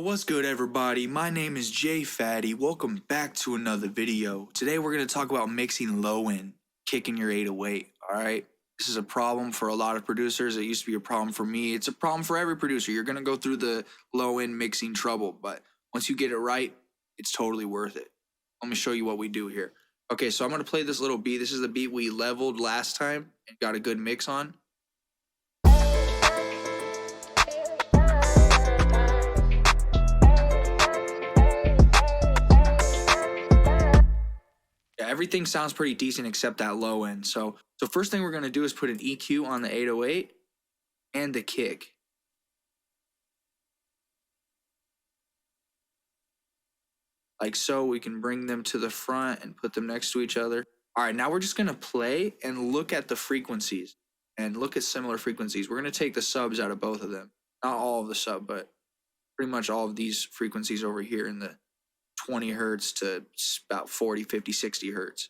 What's good everybody? My name is Jay Fatty. Welcome back to another video. Today we're going to talk about mixing low end, kicking your 808, alright? This is a problem for a lot of producers. It used to be a problem for me. It's a problem for every producer. You're going to go through the low end mixing trouble, but once you get it right, it's totally worth it. Let me show you what we do here. Okay, so I'm going to play this little beat. This is the beat we leveled last time and got a good mix on. Everything sounds pretty decent except that low end. So first thing we're going to do is put an EQ on the 808 and the kick. Like so, we can bring them to the front and put them next to each other. All right, now we're just going to play and look at the frequencies and look at similar frequencies. We're going to take the subs out of both of them. Not all of the sub, but pretty much all of these frequencies over here in the 20 hertz to about 40, 50, 60 hertz.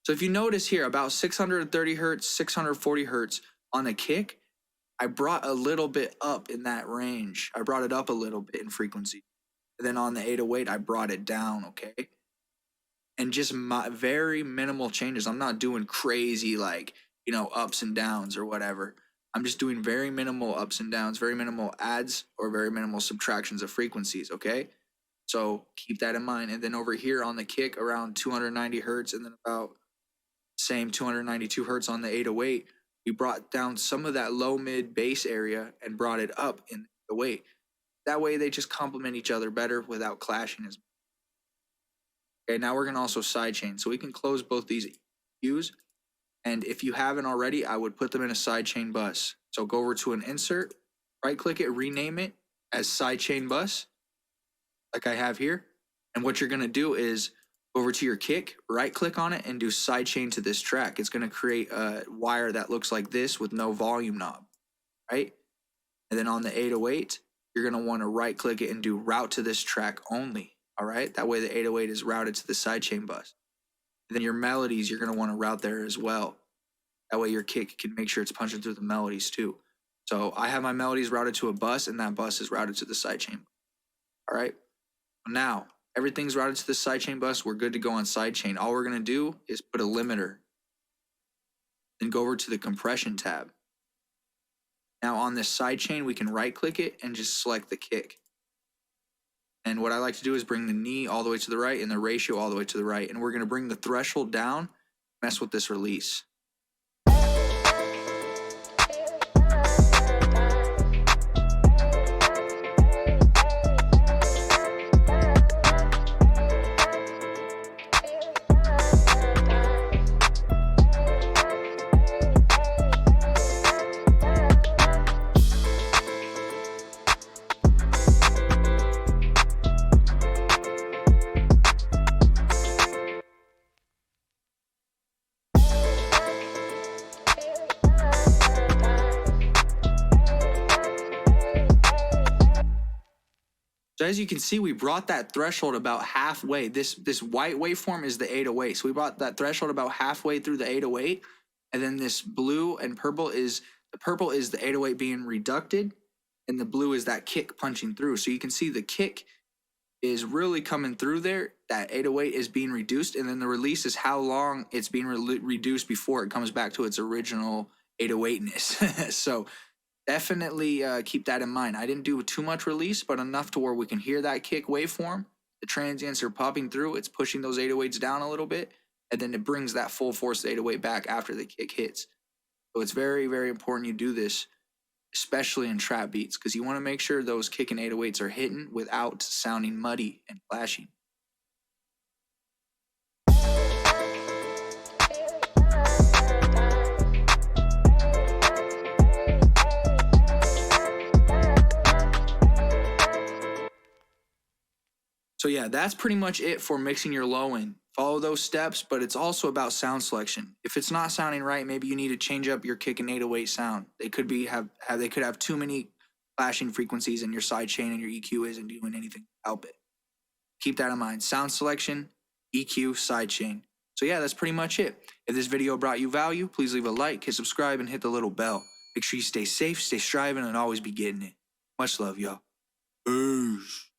So if you notice here, about 630 hertz, 640 hertz on the kick, I brought a little bit up in that range. I brought it up a little bit in frequency. And then on the 808, I brought it down, okay? And just very minimal changes. I'm not doing crazy like, ups and downs or whatever. I'm just doing very minimal ups and downs, very minimal adds or very minimal subtractions of frequencies, okay? So keep that in mind. And then over here on the kick, around 290 hertz and then about same 292 hertz on the 808, we brought down some of that low mid bass area and brought it up in the 808. That way they just complement each other better without clashing as much. Okay, now we're going to also sidechain. So we can close both these EQs. And if you haven't already, I would put them in a sidechain bus. So go over to an insert, right click it, rename it as sidechain bus, like I have here. And what you're going to do is over to your kick, right click on it and do sidechain to this track. It's going to create a wire that looks like this with no volume knob, right? And then on the 808, you're going to want to right click it and do route to this track only, all right? That way the 808 is routed to the sidechain bus. And then your melodies, you're going to want to route there as well. That way your kick can make sure it's punching through the melodies too. So I have my melodies routed to a bus and that bus is routed to the sidechain. All right? Now, everything's routed to the sidechain bus. We're good to go on sidechain. All we're going to do is put a limiter. Then go over to the compression tab. Now on this sidechain, we can right click it and just select the kick. And what I like to do is bring the knee all the way to the right and the ratio all the way to the right. And we're going to bring the threshold down, mess with this release. So as you can see, we brought that threshold about halfway. This white waveform is the 808. So we brought that threshold about halfway through the 808. And then this blue and purple is, the purple is the 808 being reducted. And the blue is that kick punching through. So you can see the kick is really coming through there. That 808 is being reduced. And then the release is how long it's being reduced before it comes back to its original 808-ness. So definitely keep that in mind. I didn't do too much release, but enough to where we can hear that kick waveform. The transients are popping through. It's pushing those 808s down a little bit, and then it brings that full force 808 back after the kick hits. So it's very, very important you do this, especially in trap beats, because you want to make sure those kick and 808s are hitting without sounding muddy and clashing. So yeah, that's pretty much it for mixing your low end. Follow those steps, but it's also about sound selection. If it's not sounding right, maybe you need to change up your kick and 808 sound. They could have too many clashing frequencies, and your sidechain and your EQ isn't doing anything to help it. Keep that in mind. Sound selection, EQ, sidechain. So yeah, that's pretty much it. If this video brought you value, please leave a like, hit subscribe, and hit the little bell. Make sure you stay safe, stay striving, and always be getting it. Much love, y'all. Peace.